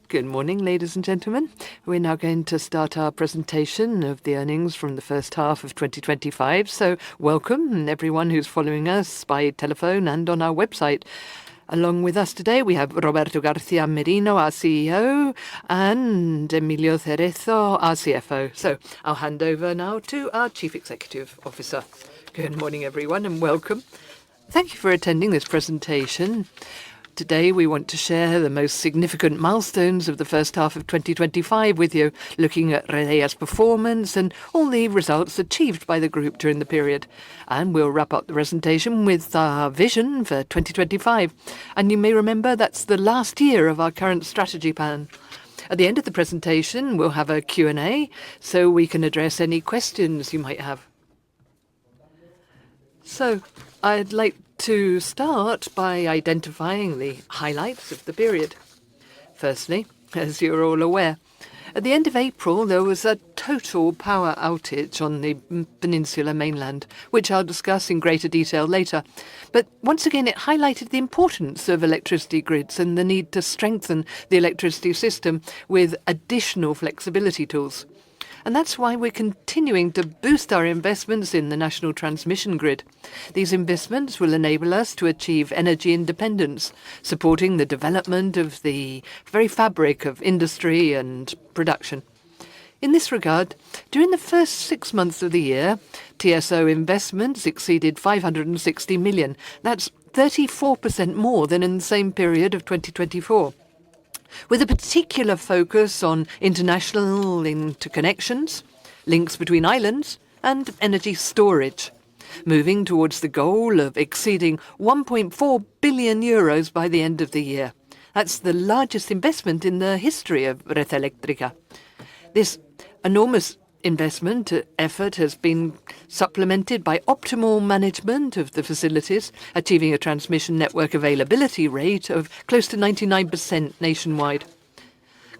Good morning, ladies and gentlemen. We're now going to start our presentation of the earnings from the first half of 2025. So welcome everyone who's following us by telephone and on our website. Along with us today, we have Roberto García Merino, our CEO, and Emilio Cerezo, our CFO. So I'll hand over now to our Chief Executive Officer. Good morning, everyone, and welcome. Thank you for attending this presentation. Today, we want to share the most significant milestones of the first half of 2025 with you, looking at Redeia's performance and all the results achieved by the group during the period. And we'll wrap up the presentation with our vision for 2025. And you may remember that's the last year of our current strategy plan. At the end of the presentation, we'll have a Q&A so we can address any questions you might have. So, I'd like to start by identifying the highlights of the period. Firstly, as you're all aware, at the end of April there was a total power outage on the Peninsular mainland, which I'll discuss in greater detail later. But once again it highlighted the importance of electricity grids and the need to strengthen the electricity system with additional flexibility tools. And that's why we're continuing to boost our investments in the national transmission grid. These investments will enable us to achieve energy independence, supporting the development of the very fabric of industry and production. In this regard, during the first 6 months of the year, TSO investments exceeded 560 million. That's 34% more than in the same period of 2024. With a particular focus on international interconnections, links between islands, and energy storage, moving towards the goal of exceeding 1.4 billion euros by the end of the year. That's the largest investment in the history of Red Eléctrica. This enormous investment effort has been supplemented by optimal management of the facilities, achieving a transmission network availability rate of close to 99% nationwide.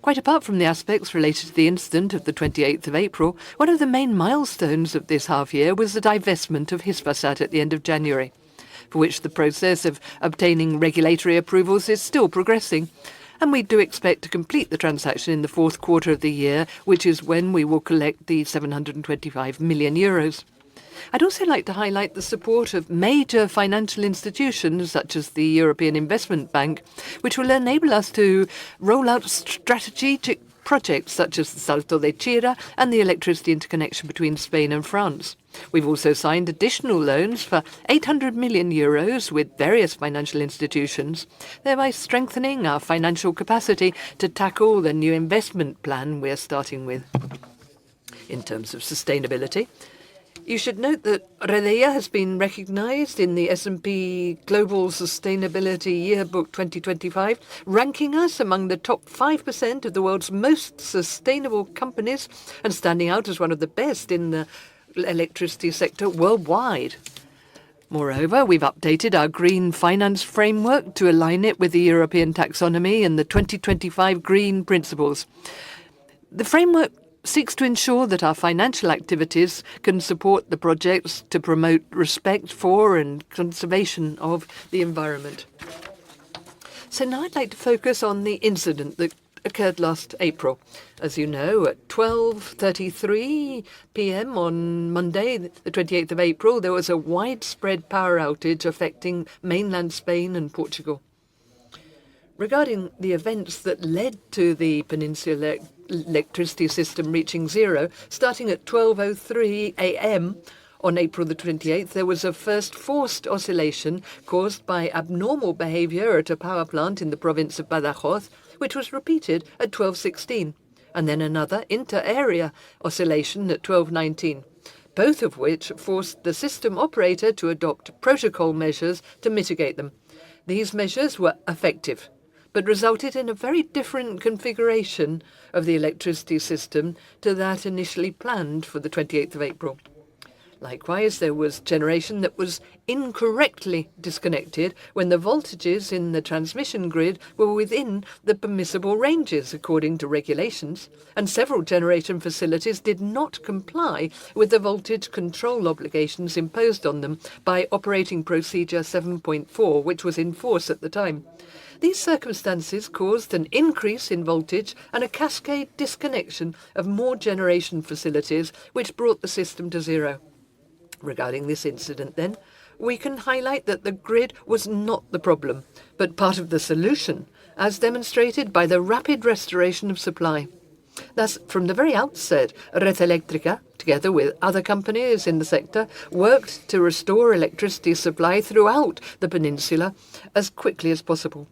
Quite apart from the aspects related to the incident of the 28th of April, one of the main milestones of this half year was the divestment of Hispasat at the end of January, for which the process of obtaining regulatory approvals is still progressing. And we do expect to complete the transaction in the fourth quarter of the year, which is when we will collect the 725 million euros. I'd also like to highlight the support of major financial institutions such as the European Investment Bank, which will enable us to roll out strategic projects such as the Salto de Chira and the electricity interconnection between Spain and France. We've also signed additional loans for 800 million euros with various financial institutions, thereby strengthening our financial capacity to tackle the new investment plan we're starting with. In terms of sustainability, you should note that Redeia has been recognized in the S&P Global Sustainability Yearbook 2025, ranking us among the top 5% of the world's most sustainable companies and standing out as one of the best in the electricity sector worldwide. Moreover, we've updated our green finance framework to align it with the European taxonomy and the 2025 green principles. The framework seeks to ensure that our financial activities can support the projects to promote respect for and conservation of the environment. So now I'd like to focus on the incident that occurred last April. As you know, at 12:33 p.m. on Monday, the 28th of April, there was a widespread power outage affecting mainland Spain and Portugal. Regarding the events that led to the peninsular electricity system reaching zero, starting at 12:03 a.m. on April the 28th, there was a first forced oscillation caused by abnormal behavior at a power plant in the province of Badajoz, which was repeated at 12:16, and then another inter-area oscillation at 12:19, both of which forced the system operator to adopt protocol measures to mitigate them. These measures were effective, but resulted in a very different configuration of the electricity system to that initially planned for the 28th of April. Likewise, there was generation that was incorrectly disconnected when the voltages in the transmission grid were within the permissible ranges according to regulations, and several generation facilities did not comply with the voltage control obligations imposed on them by Operating Procedure 7.4, which was in force at the time. These circumstances caused an increase in voltage and a cascade disconnection of more generation facilities, which brought the system to zero. Regarding this incident, then, we can highlight that the grid was not the problem, but part of the solution, as demonstrated by the rapid restoration of supply. Thus, from the very outset, Red Eléctrica, together with other companies in the sector, worked to restore electricity supply throughout the peninsula as quickly as possible.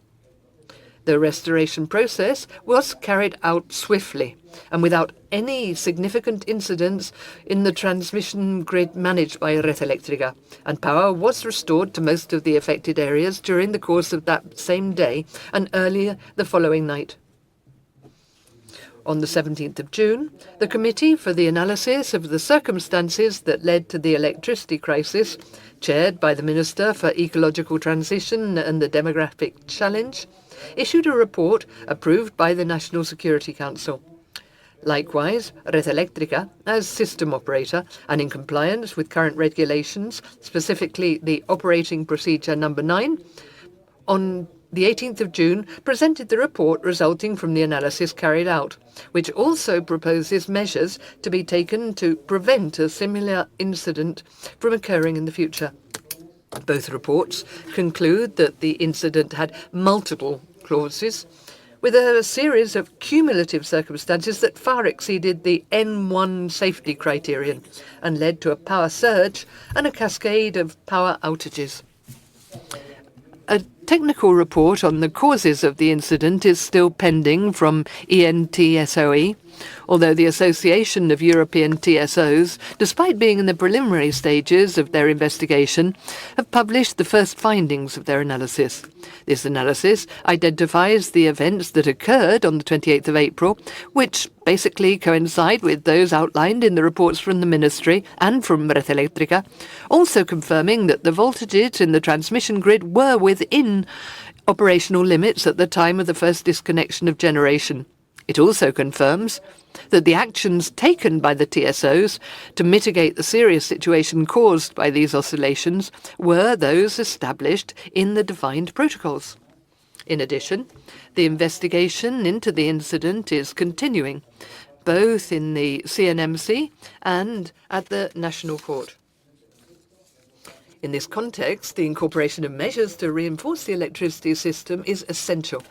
The restoration process was carried out swiftly and without any significant incidents in the transmission grid managed by Red Eléctrica, and power was restored to most of the affected areas during the course of that same day and earlier the following night. On the 17th of June, the Committee for the Analysis of the Circumstances that led to the electricity crisis, chaired by the Minister for Ecological Transition and the Demographic Challenge, issued a report approved by the National Security Council. Likewise, Red Eléctrica, as system operator and in compliance with current regulations, specifically the Operating Procedure Number 9, on the 18th of June presented the report resulting from the analysis carried out, which also proposes measures to be taken to prevent a similar incident from occurring in the future. Both reports conclude that the incident had multiple clauses, with a series of cumulative circumstances that far exceeded the N1 safety criterion and led to a power surge and a cascade of power outages. A technical report on the causes of the incident is still pending from ENTSOE, although the Association of European TSOs, despite being in the preliminary stages of their investigation, have published the first findings of their analysis. This analysis identifies the events that occurred on the 28th of April, which basically coincide with those outlined in the reports from the Ministry and from Red Eléctrica, also confirming that the voltages in the transmission grid were within operational limits at the time of the first disconnection of generation. It also confirms that the actions taken by the TSOs to mitigate the serious situation caused by these oscillations were those established in the defined protocols. In addition, the investigation into the incident is continuing, both in the CNMC and at the National Court. In this context, the incorporation of measures to reinforce the electricity system is essential.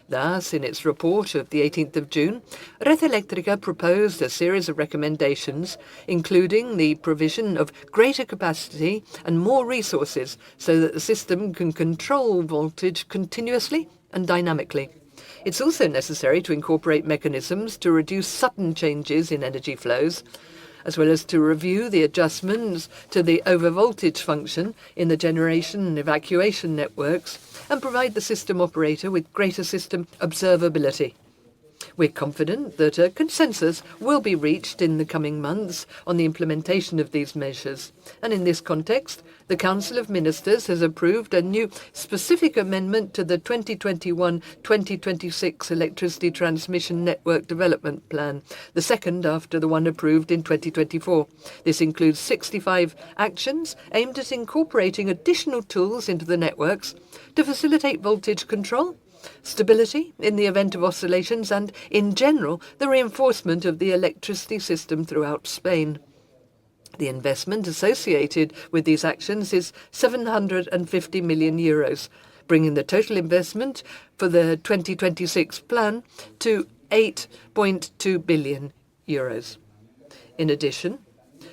Thus, in its report of the 18th of June, Red Eléctrica proposed a series of recommendations, including the provision of greater capacity and more resources so that the system can control voltage continuously and dynamically. It's also necessary to incorporate mechanisms to reduce sudden changes in energy flows, as well as to review the adjustments to the overvoltage function in the generation and evacuation networks and provide the system operator with greater system observability. We're confident that a consensus will be reached in the coming months on the implementation of these measures. And in this context, the Council of Ministers has approved a new specific amendment to the 2021-2026 Electricity Transmission Network Development Plan, the second after the one approved in 2024. This includes 65 actions aimed at incorporating additional tools into the networks to facilitate voltage control, stability in the event of oscillations, and, in general, the reinforcement of the electricity system throughout Spain. The investment associated with these actions is €750 million, bringing the total investment for the 2026 plan to €8.2 billion. In addition,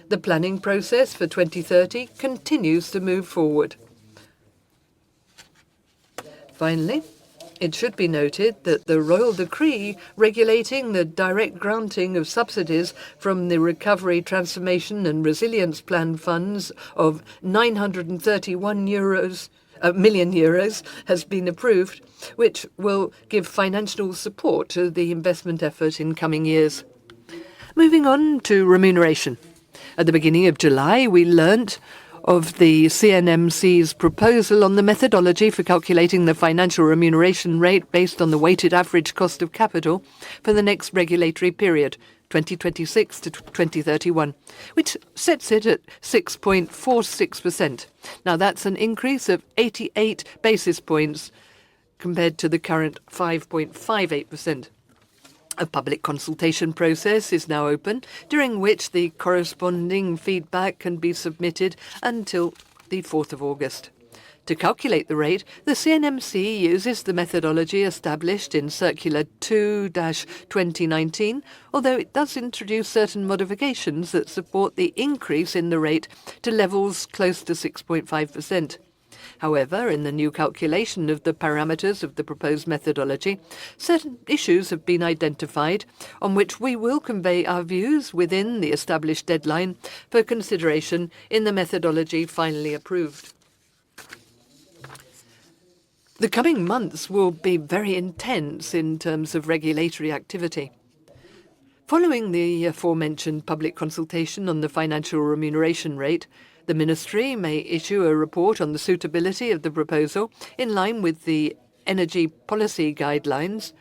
the planning process for 2030 continues to move forward. Finally, it should be noted that the Royal Decree regulating the direct granting of subsidies from the Recovery, Transformation and Resilience Plan funds of €931 million has been approved, which will give financial support to the investment effort in coming years. Moving on to remuneration. At the beginning of July, we learnt of the CNMC's proposal on the methodology for calculating the financial remuneration rate based on the weighted average cost of capital for the next regulatory period, 2026 to 2031, which sets it at 6.46%. Now that's an increase of 88 basis points compared to the current 5.58%. A public consultation process is now open, during which the corresponding feedback can be submitted until the 4th of August. To calculate the rate, the CNMC uses the methodology established in Circular 2-2019, although it does introduce certain modifications that support the increase in the rate to levels close to 6.5%. However, in the new calculation of the parameters of the proposed methodology, certain issues have been identified on which we will convey our views within the established deadline for consideration in the methodology finally approved. The coming months will be very intense in terms of regulatory activity. Following the aforementioned public consultation on the financial remuneration rate, the Ministry may issue a report on the suitability of the proposal in line with the energy policy guidelines,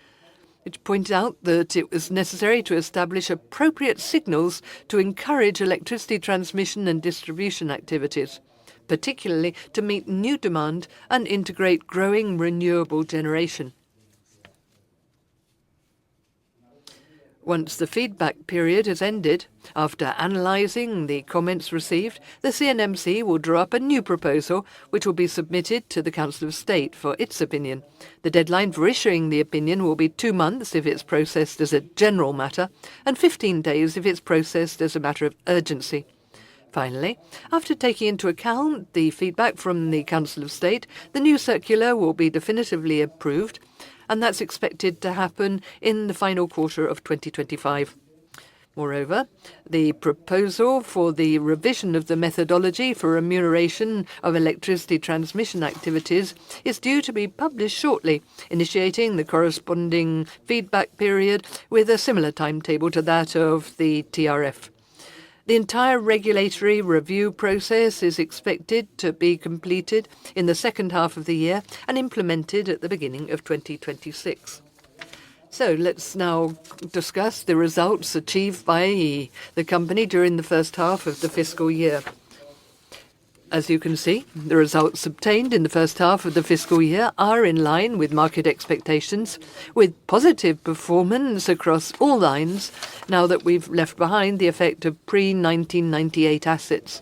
which point out that it was necessary to establish appropriate signals to encourage electricity transmission and distribution activities, particularly to meet new demand and integrate growing renewable generation. Once the feedback period has ended, after analysing the comments received, the CNMC will draw up a new proposal which will be submitted to the Council of State for its opinion. The deadline for issuing the opinion will be 2 months if it's processed as a general matter and 15 days if it's processed as a matter of urgency. Finally, after taking into account the feedback from the Council of State, the new circular will be definitively approved, and that's expected to happen in the final quarter of 2025. Moreover, the proposal for the revision of the methodology for remuneration of electricity transmission activities is due to be published shortly, initiating the corresponding feedback period with a similar timetable to that of the TRF. The entire regulatory review process is expected to be completed in the second half of the year and implemented at the beginning of 2026. So let's now discuss the results achieved by the company during the first half of the fiscal year. As you can see, the results obtained in the first half of the fiscal year are in line with market expectations, with positive performance across all lines now that we've left behind the effect of pre-1998 assets.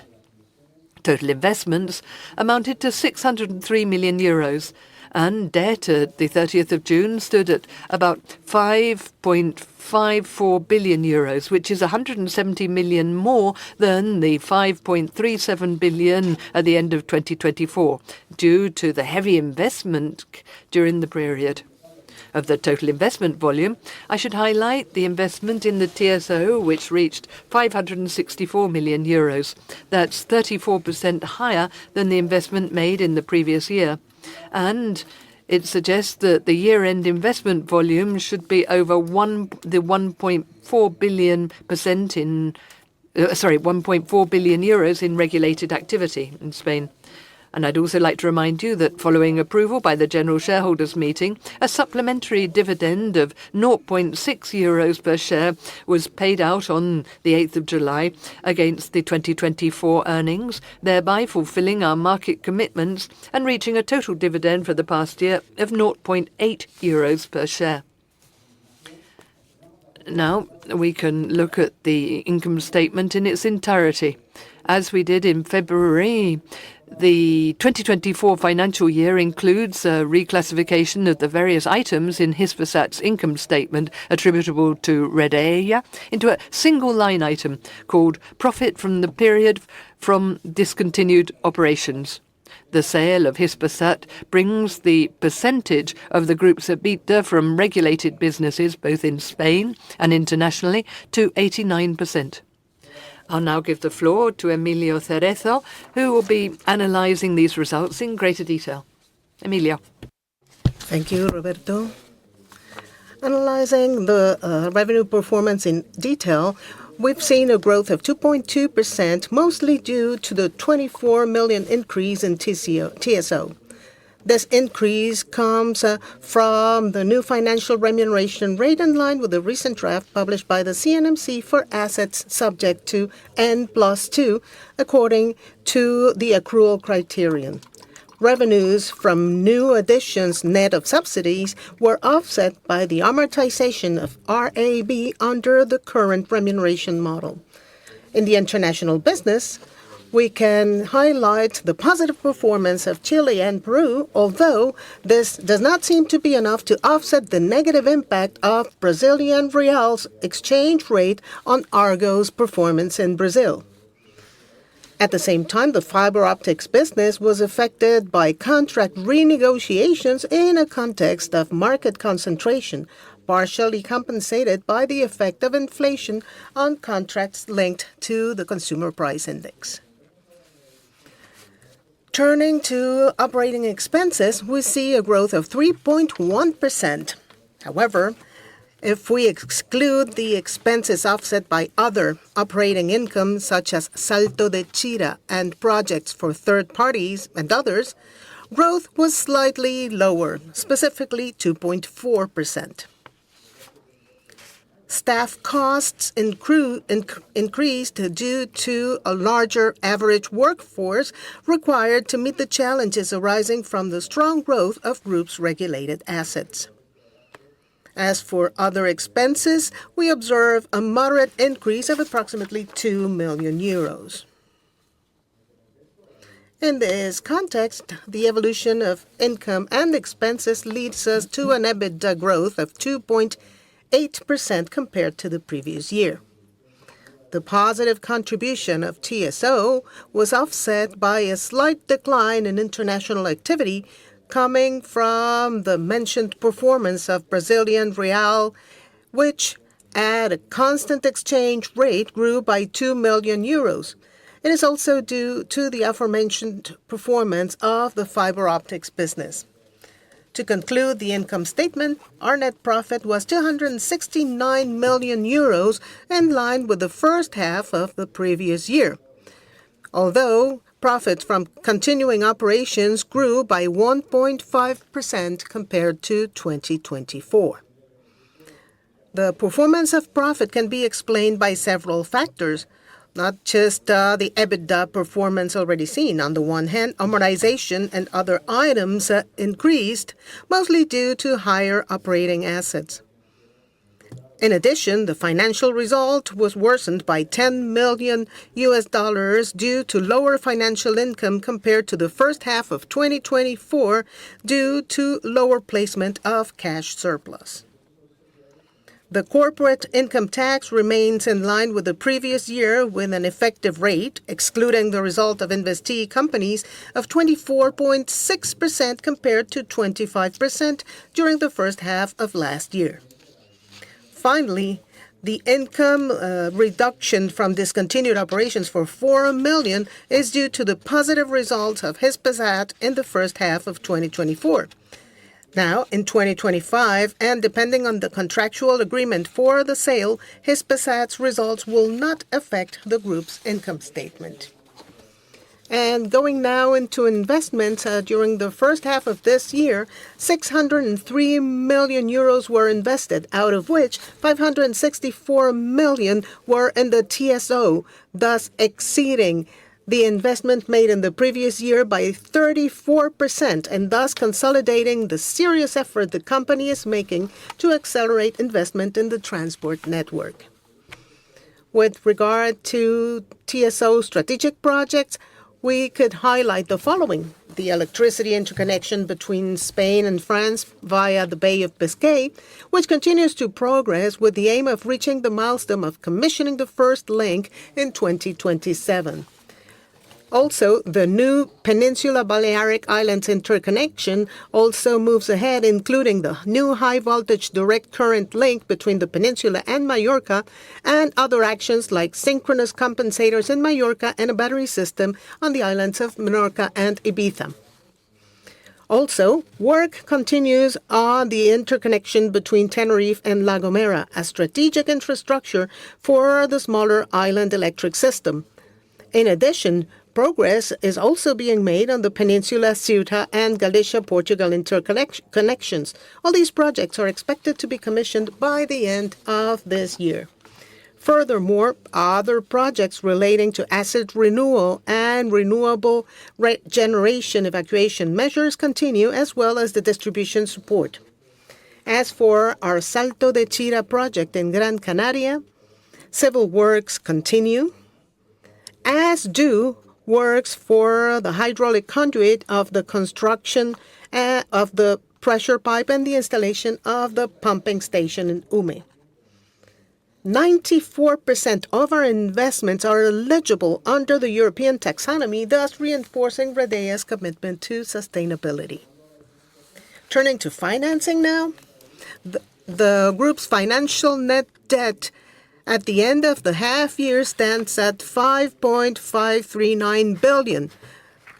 Total investments amounted to 603 million euros, and debt at the 30th of June stood at about 5.54 billion euros, which is 170 million more than the 5.37 billion at the end of 2024, due to the heavy investment during the period. Of the total investment volume, I should highlight the investment in the TSO, which reached 564 million euros. That's 34% higher than the investment made in the previous year. And it suggests that the year-end investment volume should be over 1.4 billion euros in regulated activity in Spain. And I'd also like to remind you that following approval by the General Shareholders Meeting, a supplementary dividend of 0.6 euros per share was paid out on the 8th of July against the 2024 earnings, thereby fulfilling our market commitments and reaching a total dividend for the past year of 0.8 euros per share. Now we can look at the income statement in its entirety. As we did in February, the 2024 financial year includes a reclassification of the various items in Hispasat's income statement attributable to Redeia into a single line item called Profit from the Period from Discontinued Operations. The sale of Hispasat brings the percentage of the group's EBITDA from regulated businesses, both in Spain and internationally, to 89%. I'll now give the floor to Emilio Cerezo, who will be analysing these results in greater detail. Emilio. Thank you, Roberto. Analysing the revenue performance in detail, we've seen a growth of 2.2%, mostly due to the 24 million increase in TSO. This increase comes from the new financial remuneration rate in line with the recent draft published by the CNMC for assets subject to N+2, according to the accrual criterion. Revenues from new additions net of subsidies were offset by the amortization of RAB under the current remuneration model. In the international business, we can highlight the positive performance of Chile and Peru, although this does not seem to be enough to offset the negative impact of Brazilian real's exchange rate on Argo's performance in Brazil. At the same time, the fiber optics business was affected by contract renegotiations in a context of market concentration, partially compensated by the effect of inflation on contracts linked to the consumer price index. Turning to operating expenses, we see a growth of 3.1%. However, if we exclude the expenses offset by other operating income, such as Salto de Chira and projects for third parties and others, growth was slightly lower, specifically 2.4%. Staff costs increased due to a larger average workforce required to meet the challenges arising from the strong growth of Group's regulated assets. As for other expenses, we observe a moderate increase of approximately 2 million euros. In this context, the evolution of income and expenses leads us to an EBITDA growth of 2.8% compared to the previous year. The positive contribution of TSO was offset by a slight decline in international activity coming from the mentioned performance of Brazilian real, which at a constant exchange rate grew by 2 million euros. It is also due to the aforementioned performance of the fiber optics business. To conclude the income statement, our net profit was 269 million euros, in line with the first half of the previous year. Although profits from continuing operations grew by 1.5% compared to 2024. The performance of profit can be explained by several factors, not just the EBITDA performance already seen. On the one hand, amortization and other items increased, mostly due to higher operating assets. In addition, the financial result was worsened by $10 million due to lower financial income compared to the first half of 2024 due to lower placement of cash surplus. The corporate income tax remains in line with the previous year with an effective rate, excluding the result of investee companies, of 24.6% compared to 25% during the first half of last year. Finally, the income reduction from discontinued operations for 4 million is due to the positive results of Hispasat in the first half of 2024. Now, in 2025, and depending on the contractual agreement for the sale, Hispasat's results will not affect the group's income statement. And going now into investments, during the first half of this year, 603 million euros were invested, out of which 564 million were in the TSO, thus exceeding the investment made in the previous year by 34%, and thus consolidating the serious effort the company is making to accelerate investment in the transport network. With regard to TSO strategic projects, we could highlight the following: the electricity interconnection between Spain and France via the Bay of Biscay, which continues to progress with the aim of reaching the milestone of commissioning the first link in 2027. Also, the new Peninsula Balearic Islands interconnection also moves ahead, including the new high-voltage direct current link between the peninsula and Mallorca, and other actions like synchronous compensators in Mallorca and a battery system on the islands of Menorca and Ibiza. Also, work continues on the interconnection between Tenerife and La Gomera, a strategic infrastructure for the smaller island electric system. In addition, progress is also being made on the Peninsula, Ceuta, and Galicia-Portugal interconnections. All these projects are expected to be commissioned by the end of this year. Furthermore, other projects relating to asset renewal and renewable generation evacuation measures continue, as well as the distribution support. As for our Salto de Chira project in Gran Canaria, civil works continue, as do works for the hydraulic conduit of the construction of the pressure pipe and the installation of the pumping station in Ume. 94% of our investments are eligible under the European taxonomy, thus reinforcing Redeia's commitment to sustainability. Turning to financing now, the group's financial net debt at the end of the half year stands at 5.539 billion.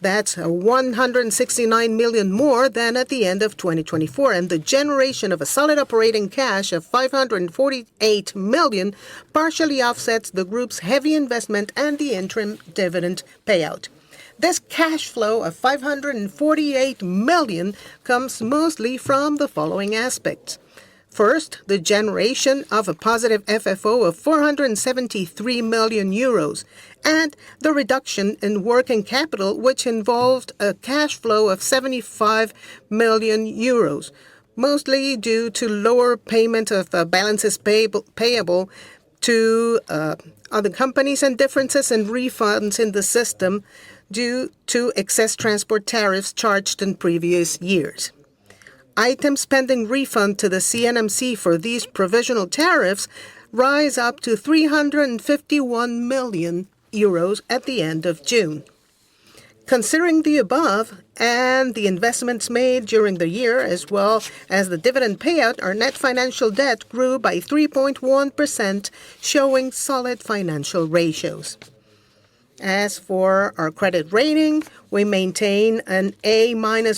That's 169 million more than at the end of 2024, and the generation of a solid operating cash of 548 million partially offsets the group's heavy investment and the interim dividend payout. This cash flow of 548 million comes mostly from the following aspects. First, the generation of a positive FFO of 473 million euros, and the reduction in working capital, which involved a cash flow of 75 million euros, mostly due to lower payment of balances payable to other companies and differences in refunds in the system due to excess transport tariffs charged in previous years. Items pending refund to the CNMC for these provisional tariffs rise up to 351 million euros at the end of June. Considering the above and the investments made during the year, as well as the dividend payout, our net financial debt grew by 3.1%, showing solid financial ratios. As for our credit rating, we maintain an A-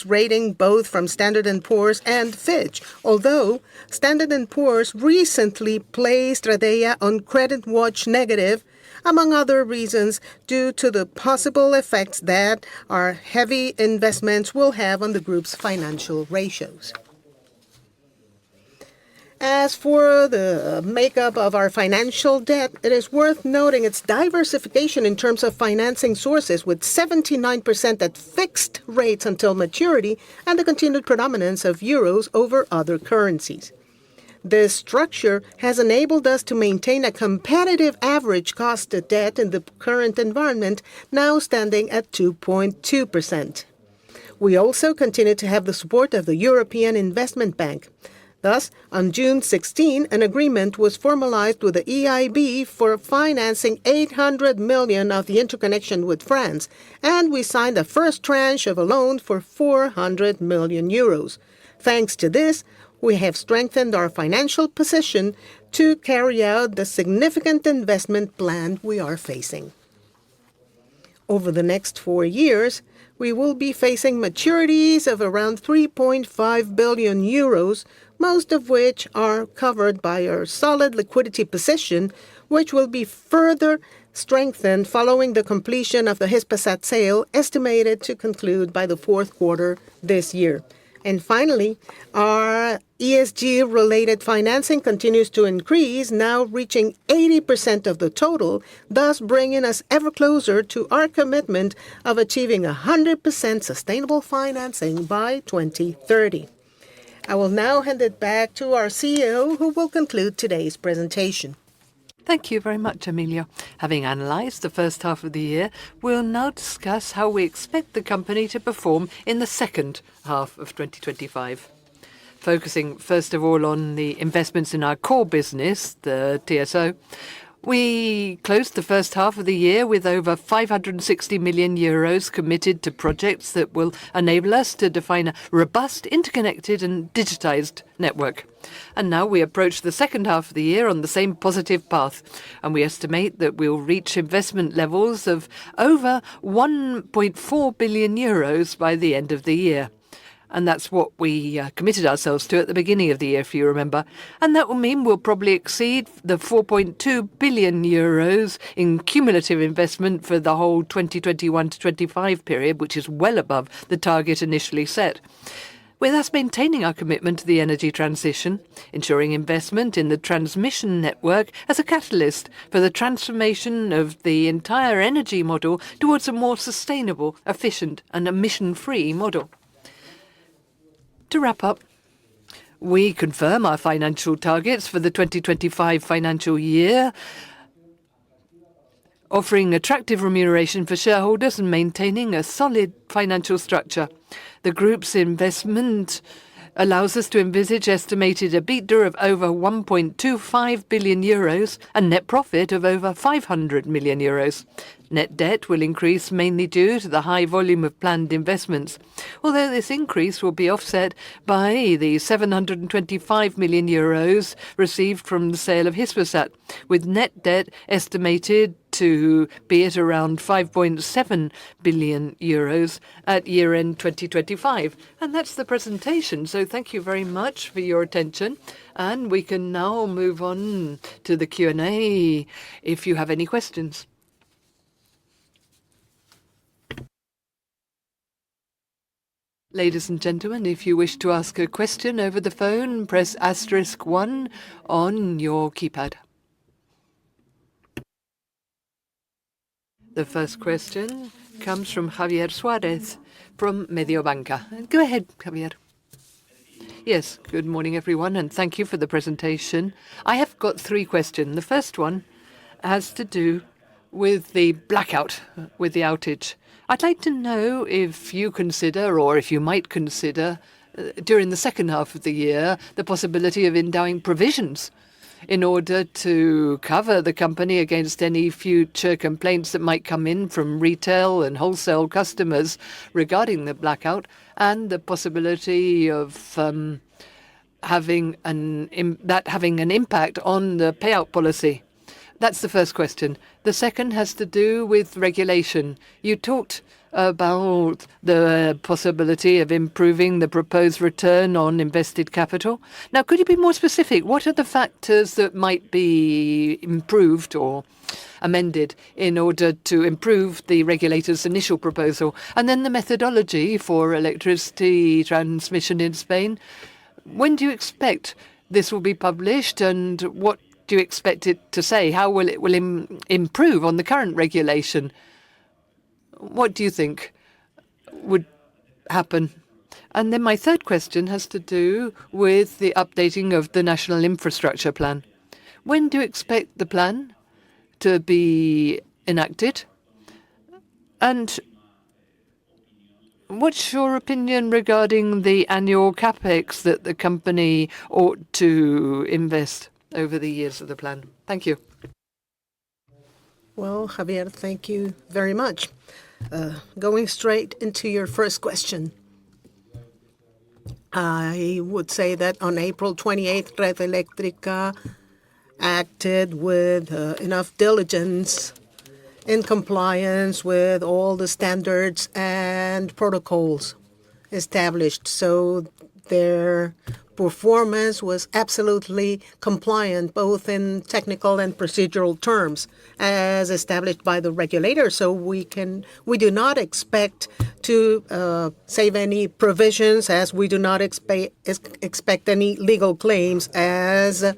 rating both from Standard & Poor's and Fitch, although Standard & Poor's recently placed Redeia on credit watch negative, among other reasons due to the possible effects that our heavy investments will have on the group's financial ratios. As for the makeup of our financial debt, it is worth noting its diversification in terms of financing sources, with 79% at fixed rates until maturity and the continued predominance of euros over other currencies. This structure has enabled us to maintain a competitive average cost of debt in the current environment, now standing at 2.2%. We also continue to have the support of the European Investment Bank. Thus, on June 16, an agreement was formalized with the EIB for financing 800 million of the interconnection with France, and we signed the first tranche of a loan for 400 million euros. Thanks to this, we have strengthened our financial position to carry out the significant investment plan we are facing. Over the next 4 years, we will be facing maturities of around 3.5 billion euros, most of which are covered by our solid liquidity position, which will be further strengthened following the completion of the Hispasat sale, estimated to conclude by the fourth quarter this year. And finally, our ESG-related financing continues to increase, now reaching 80% of the total, thus bringing us ever closer to our commitment of achieving 100% sustainable financing by 2030. I will now hand it back to our CEO, who will conclude today's presentation. Thank you very much, Emilio. Having analysed the first half of the year, we'll now discuss how we expect the company to perform in the second half of 2025. Focusing first of all on the investments in our core business, the TSO, we closed the first half of the year with over 560 million euros committed to projects that will enable us to define a robust, interconnected and digitised network. And now we approach the second half of the year on the same positive path, and we estimate that we'll reach investment levels of over 1.4 billion euros by the end of the year. And that's what we committed ourselves to at the beginning of the year, if you remember. And that will mean we'll probably exceed the 4.2 billion euros in cumulative investment for the whole 2021 to 25 period, which is well above the target initially set. We're thus maintaining our commitment to the energy transition, ensuring investment in the transmission network as a catalyst for the transformation of the entire energy model towards a more sustainable, efficient and emission-free model. To wrap up, we confirm our financial targets for the 2025 financial year, offering attractive remuneration for shareholders and maintaining a solid financial structure. The group's investment allows us to envisage estimated EBITDA of over 1.25 billion euros and net profit of over 500 million euros. Net debt will increase mainly due to the high volume of planned investments, although this increase will be offset by the 725 million euros received from the sale of Hispasat, with net debt estimated to be at around 5.7 billion euros at year-end 2025. And that's the presentation. So thank you very much for your attention. And we can now move on to the Q&A if you have any questions. Ladies and gentlemen, if you wish to ask a question over the phone, press *1 on your keypad. The first question comes from Javier Suarez from Mediobanca. Go ahead, Javier. Yes, good morning, everyone, and thank you for the presentation. I have got 3 questions. The first one has to do with the blackout, with the outage. I'd like to know if you consider, or if you might consider, during the second half of the year, the possibility of endowing provisions in order to cover the company against any future complaints that might come in from retail and wholesale customers regarding the blackout, and the possibility of having an impact on the payout policy. That's the first question. The second has to do with regulation. You talked about the possibility of improving the proposed return on invested capital. Now, could you be more specific? What are the factors that might be improved or amended in order to improve the regulator's initial proposal? And then the methodology for electricity transmission in Spain. When do you expect this will be published, and what do you expect it to say? How will it improve on the current regulation? What do you think would happen? And then my third question has to do with the updating of the National Infrastructure Plan. When do you expect the plan to be enacted? And what's your opinion regarding the annual capex that the company ought to invest over the years of the plan? Thank you. Well, Javier, thank you very much. Going straight into your first question, I would say that on April 28th, Red Eléctrica acted with enough diligence in compliance with all the standards and protocols established. So their performance was absolutely compliant, both in technical and procedural terms, as established by the regulator. So we do not expect to save any provisions, as we do not expect any legal claims, as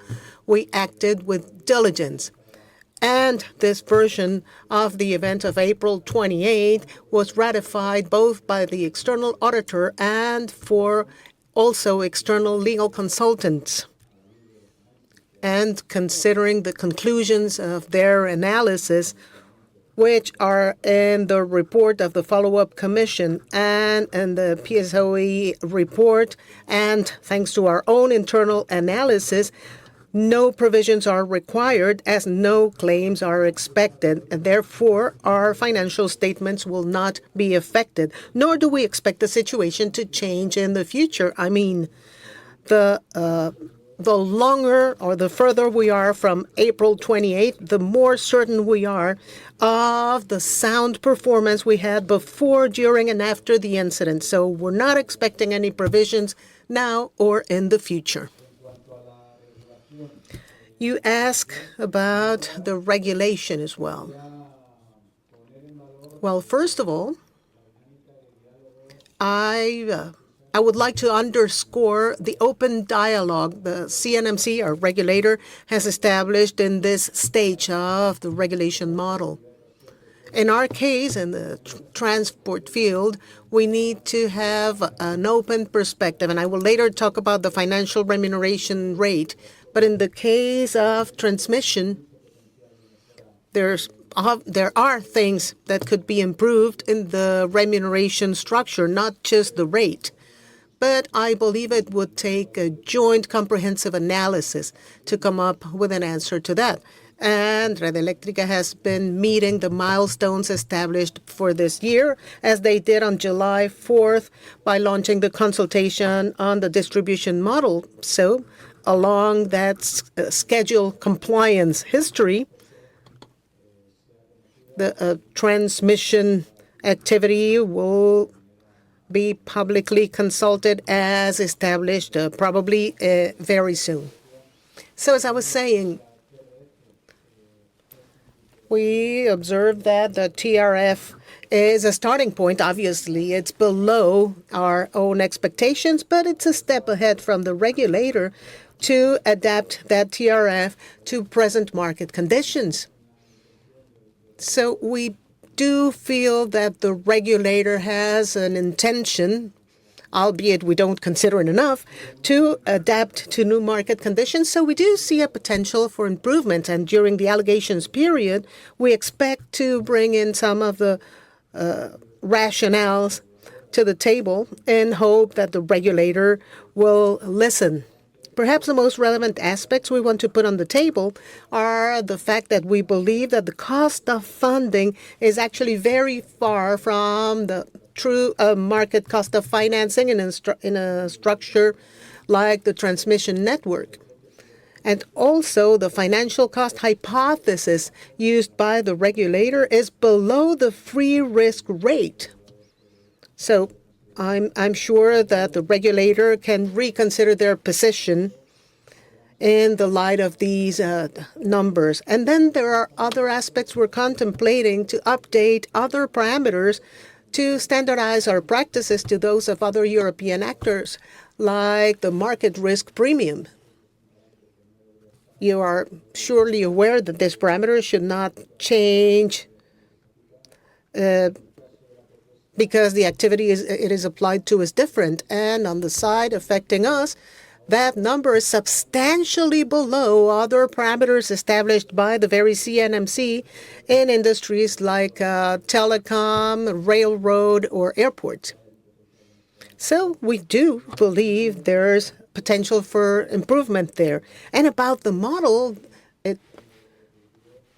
we acted with diligence. And this version of the event of April 28th was ratified both by the external auditor and for also external legal consultants. And considering the conclusions of their analysis, which are in the report of the follow-up commission and in the PSOE report, and thanks to our own internal analysis, no provisions are required, as no claims are expected, and therefore our financial statements will not be affected, nor do we expect the situation to change in the future. I mean, the the longer or the further we are from April 28th, the more certain we are of the sound performance we had before, during, and after the incident. So we're not expecting any provisions now or in the future. You ask about the regulation as well. Well, first of all, I would like to underscore the open dialogue the CNMC, our regulator, has established in this stage of the regulation model. In our case, in the transport field, we need to have an open perspective, and I will later talk about the financial remuneration rate. But in the case of transmission, there are things that could be improved in the remuneration structure, not just the rate. But I believe it would take a joint comprehensive analysis to come up with an answer to that. And Red Eléctrica has been meeting the milestones established for this year, as they did on July 4th by launching the consultation on the distribution model. So, along that schedule compliance history, the transmission activity will be publicly consulted as established, probably very soon. So as I was saying, we observed that the TRF is a starting point. Obviously, it's below our own expectations, but it's a step ahead from the regulator to adapt that TRF to present market conditions. So we do feel that the regulator has an intention, albeit we don't consider it enough, to adapt to new market conditions. So we do see a potential for improvement. And during the allegations period, we expect to bring in some of the rationales to the table in hope that the regulator will listen. Perhaps the most relevant aspects we want to put on the table are the fact that we believe that the cost of funding is actually very far from the true market cost of financing in a structure like the transmission network. And also, the financial cost hypothesis used by the regulator is below the free risk rate. So I'm sure that the regulator can reconsider their position in the light of these numbers. And then there are other aspects we're contemplating to update other parameters to standardize our practices to those of other European actors, like the market risk premium. You are surely aware that this parameter should not change because the activity it is applied to is different. And on the side affecting us, that number is substantially below other parameters established by the very CNMC in industries like telecom, railroad, or airports. So we do believe there's potential for improvement there. And about the model,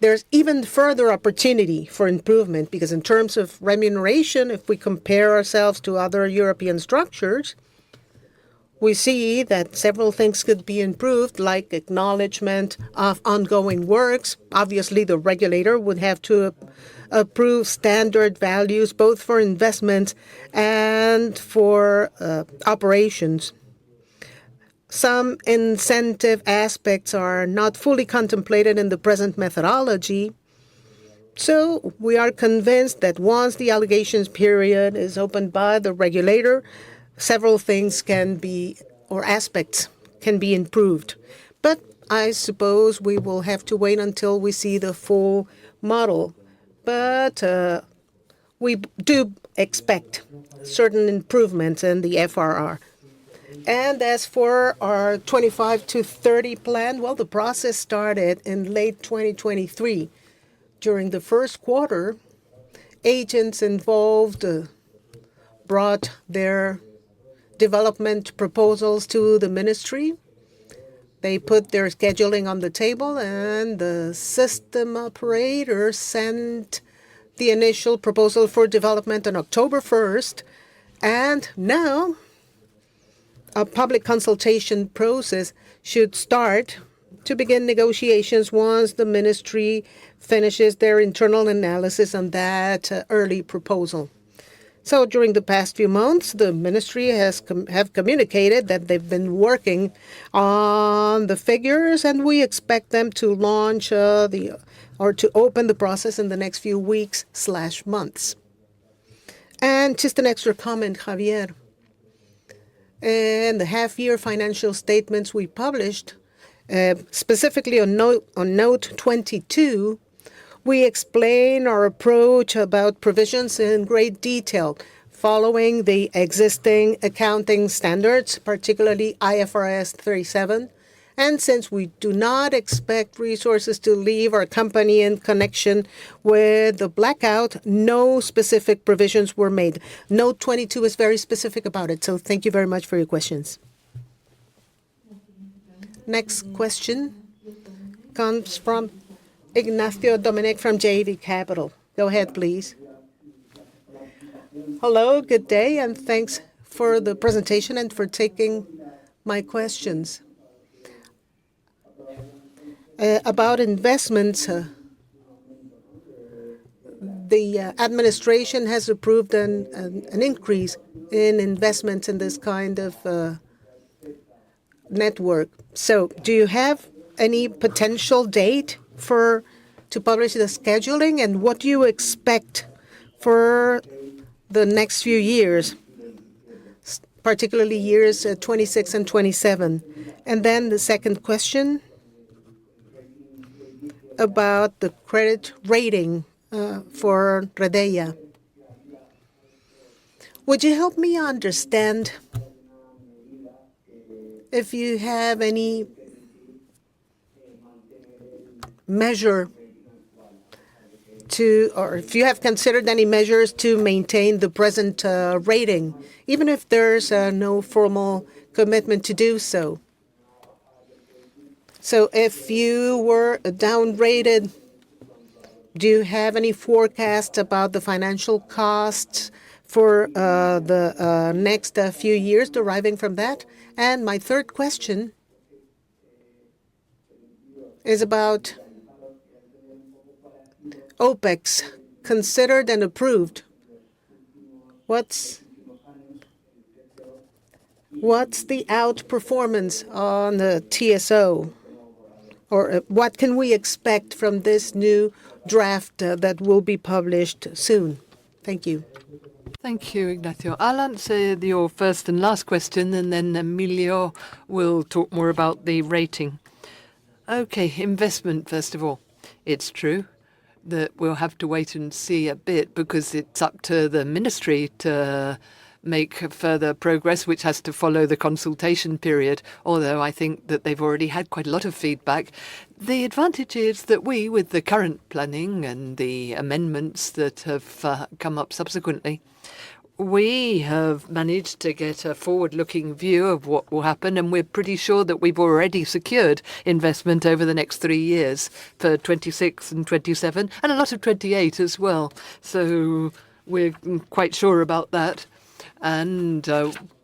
there's even further opportunity for improvement, because in terms of remuneration, if we compare ourselves to other European structures, we see that several things could be improved, like acknowledgement of ongoing works. Obviously, the regulator would have to approve standard values, both for investments and for operations. Some incentive aspects are not fully contemplated in the present methodology. So we are convinced that once the allegations period is opened by the regulator, several things can be, or aspects can be improved. But I suppose we will have to wait until we see the full model. But we do expect certain improvements in the FRR. And as for our 25 to 30 plan, well, the process started in late 2023. During the first quarter, agents involved brought their development proposals to the ministry. They put their scheduling on the table, and the system operator sent the initial proposal for development on October 1st. And now a public consultation process should start to begin negotiations once the ministry finishes their internal analysis on that early proposal. So during the past few months, the ministry have communicated that they've been working on the figures, and we expect them to launch to open the process in the next few weeks/months. And just an extra comment, Javier. In the half-year financial statements we published, specifically on note 22, we explain our approach about provisions in great detail, following the existing accounting standards, particularly IFRS 37. And since we do not expect resources to leave our company in connection with the blackout, no specific provisions were made. Note 22 is very specific about it, so thank you very much for your questions. Next question comes from Ignacio Dominic from JV Capital. Go ahead, please. Hello, good day, and thanks for the presentation and for taking my questions. About investments, the administration has approved an increase in investments in this kind of network. So do you have any potential date to publish the scheduling, and what do you expect for the next few years, particularly years 26 and 27? And then the second question about the credit rating for Redeia. Would you help me understand if you have any measure or if you have considered any measures to maintain the present rating, even if there's no formal commitment to do so? So if you were downgraded, do you have any forecast about the financial costs for the next few years deriving from that? And my third question is about OPEX considered and approved. What's the outperformance on the TSO? Or what can we expect from this new draft that will be published soon? Thank you. Thank you, Ignacio. I'll answer your first and last question, and then Emilio will talk more about the rating. Okay, investment, first of all. It's true that we'll have to wait and see a bit because it's up to the ministry to make further progress, which has to follow the consultation period, although I think that they've already had quite a lot of feedback. The advantage is that we, with the current planning and the amendments that have come up subsequently, we have managed to get a forward-looking view of what will happen, and we're pretty sure that we've already secured investment over the next 3 years for 26 and 27, and a lot of 28 as well. So we're quite sure about that. And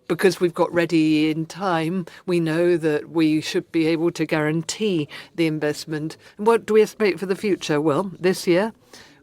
because we've got ready in time, we know that we should be able to guarantee the investment. What do we estimate for the future? Well, this year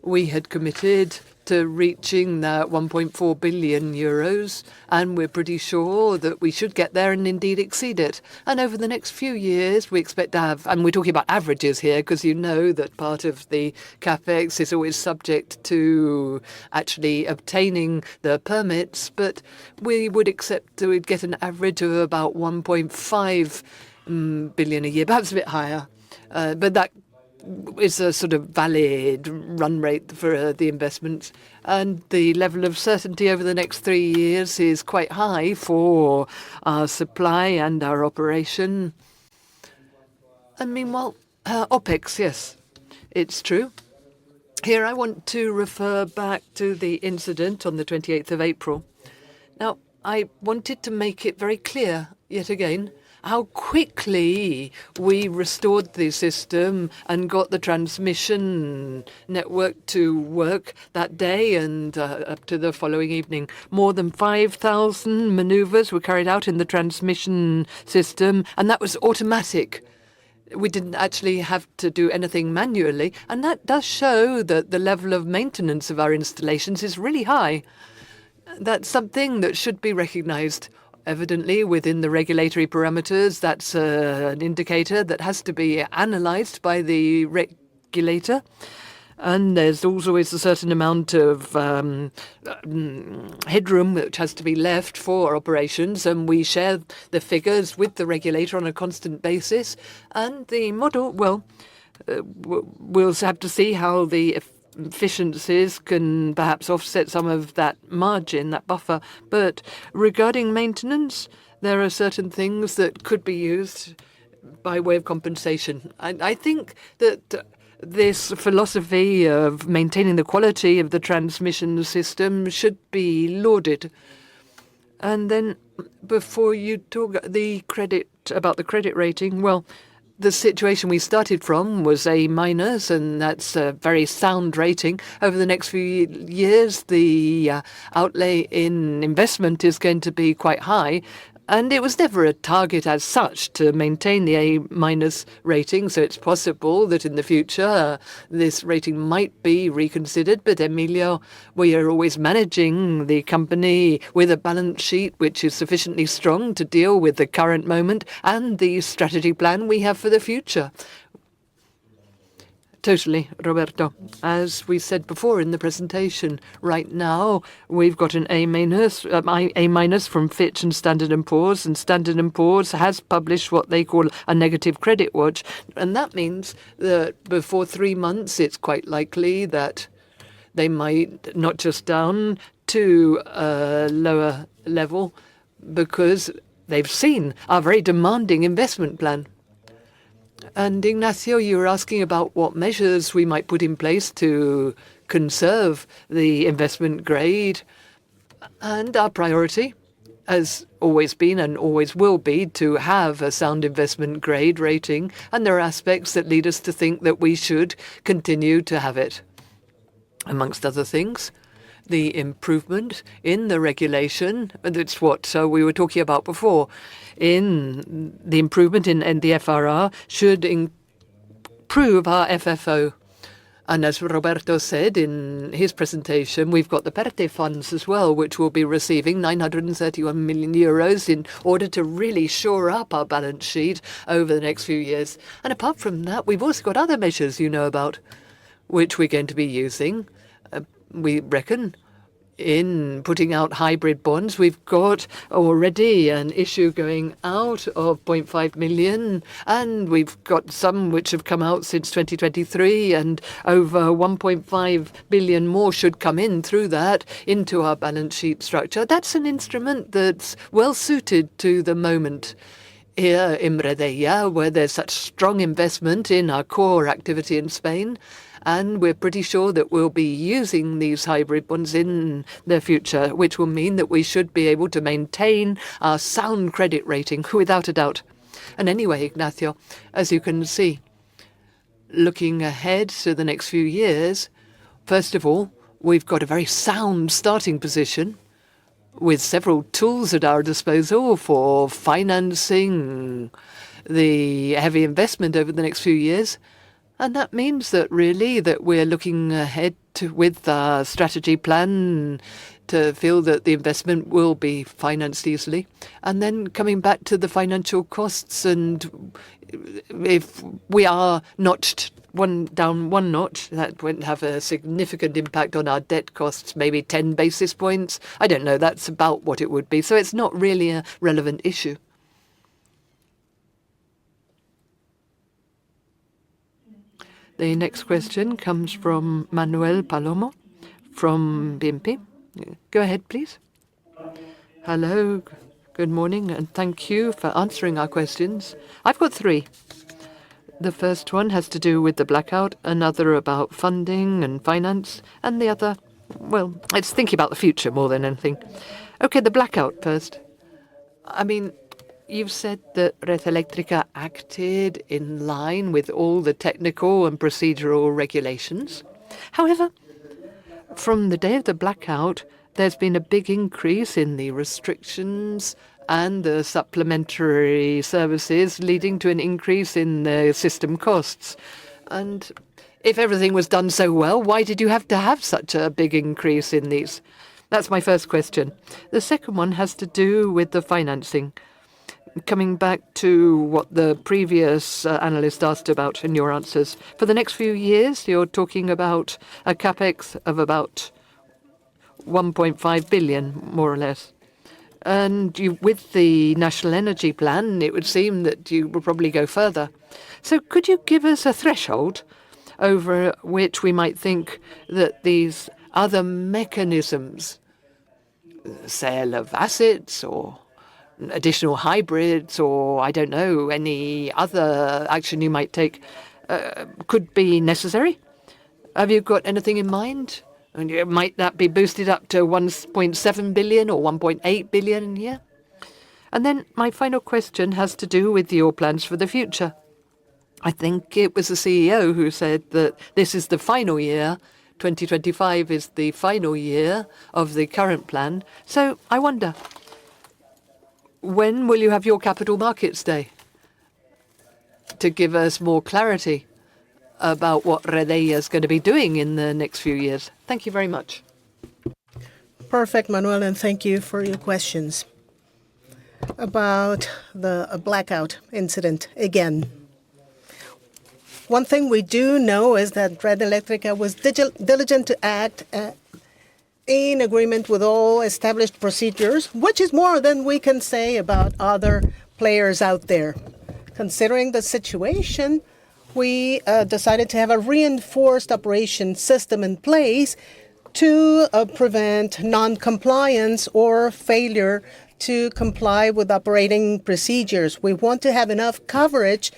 we had committed to reaching that 1.4 billion euros, and we're pretty sure that we should get there and indeed exceed it. And over the next few years, we expect to have, and we're talking about averages here, because you know that part of the capex is always subject to actually obtaining the permits, but we would accept that we'd get an average of about 1.5 billion a year, perhaps a bit higher. But that is a sort of valid run rate for the investments, and the level of certainty over the next 3 years is quite high for our supply and our operation. And meanwhile, OPEX, yes, it's true. Here I want to refer back to the incident on the 28th of April. Now, I wanted to make it very clear, yet again, how quickly we restored the system and got the transmission network to work that day and up to the following evening. More than 5,000 maneuvers were carried out in the transmission system, and that was automatic. We didn't actually have to do anything manually, and that does show that the level of maintenance of our installations is really high. That's something that should be recognized. Evidently, within the regulatory parameters, that's an indicator that has to be analyzed by the regulator. And there's always a certain amount of headroom which has to be left for operations, and we share the figures with the regulator on a constant basis. And the model, well, we'll have to see how the efficiencies can perhaps offset some of that margin, that buffer. But regarding maintenance, there are certain things that could be used by way of compensation. I think that this philosophy of maintaining the quality of the transmission system should be lauded. And then before you talk about the credit rating, well, the situation we started from was A-, and that's a very sound rating. Over the next few years, the outlay in investment is going to be quite high. And it was never a target as such to maintain the A- rating, so it's possible that in the future this rating might be reconsidered. But Emilio, we are always managing the company with a balance sheet which is sufficiently strong to deal with the current moment and the strategy plan we have for the future. Totally, Roberto. As we said before in the presentation, right now we've got an A- from Fitch and Standard & Poor's, and Standard & Poor's has published what they call a negative credit watch. And that means that before 3 months, it's quite likely that they might notch us down to a lower level because they've seen our very demanding investment plan. And Ignacio, you were asking about what measures we might put in place to conserve the investment grade. And our priority has always been and always will be to have a sound investment grade rating. And there are aspects that lead us to think that we should continue to have it. Amongst other things, the improvement in the regulation, that's what we were talking about before, in the improvement in the FRR should improve our FFO. And as Roberto said in his presentation, we've got the PERTE funds as well, which will be receiving 931 million euros in order to really shore up our balance sheet over the next few years. And apart from that, we've also got other measures you know about, which we're going to be using. We reckon in putting out hybrid bonds. We've got already an issue going out of 0.5 million, and we've got some which have come out since 2023, and over 1.5 billion more should come in through that into our balance sheet structure. That's an instrument that's well suited to the moment here in Redeia, where there's such strong investment in our core activity in Spain. And we're pretty sure that we'll be using these hybrid bonds in the future, which will mean that we should be able to maintain our sound credit rating without a doubt. And anyway, Ignacio, as you can see, looking ahead to the next few years, first of all, we've got a very sound starting position with several tools at our disposal for financing the heavy investment over the next few years. And that means that really that we're looking ahead with our strategy plan to feel that the investment will be financed easily. And then coming back to the financial costs, and if we are notched down one notch, that won't have a significant impact on our debt costs, maybe 10 basis points. I don't know, that's about what it would be. So it's not really a relevant issue. The next question comes from Manuel Palomo from BNP. Go ahead, please. Hello, good morning, and thank you for answering our questions. I've got 3. The first one has to do with the blackout, another about funding and finance, and the other, well, it's thinking about the future more than anything. Okay, the blackout first. I mean, You've said that Red Eléctrica acted in line with all the technical and procedural regulations. However, from the day of the blackout, there's been a big increase in the restrictions and the supplementary services, leading to an increase in the system costs. And if everything was done so well, why did you have to have such a big increase in these? That's my first question. The second one has to do with the financing. Coming back to what the previous analyst asked about in your answers. For the next few years, you're talking about a capex of about 1.5 billion, more or less. And with the National Energy Plan, it would seem that you will probably go further. So could you give us a threshold over which we might think that these other mechanisms, sale of assets or additional hybrids or, I don't know, any other action you might take, could be necessary? Have you got anything in mind? And might that be boosted up to 1.7 billion or 1.8 billion a year? And then my final question has to do with your plans for the future. I think it was the CEO who said that this is the final year. 2025 is the final year of the current plan. So I wonder, when will you have your Capital Markets Day to give us more clarity about what Redeia is going to be doing in the next few years? Thank you very much. Perfect, Manuel, and thank you for your questions. About the blackout incident again. One thing we do know is that Red Eléctrica was diligent to act in agreement with all established procedures, which is more than we can say about other players out there. Considering the situation, we decided to have a reinforced operation system in place to prevent non-compliance or failure to comply with operating procedures. We want to have enough coverage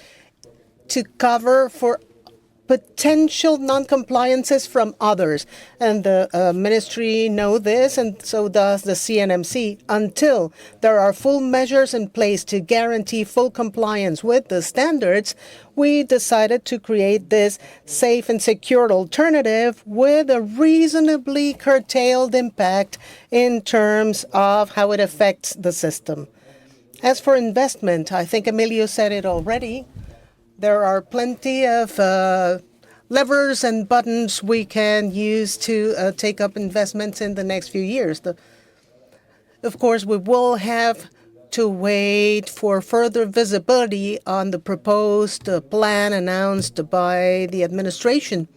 to cover for potential non-compliances from others. And the ministry know this, and so does the CNMC. Until there are full measures in place to guarantee full compliance with the standards, we decided to create this safe and secure alternative with a reasonably curtailed impact in terms of how it affects the system. As for investment, I think Emilio said it already. There are plenty of levers and buttons we can use to take up investments in the next few years. Of course, we will have to wait for further visibility on the proposed plan announced by the administration.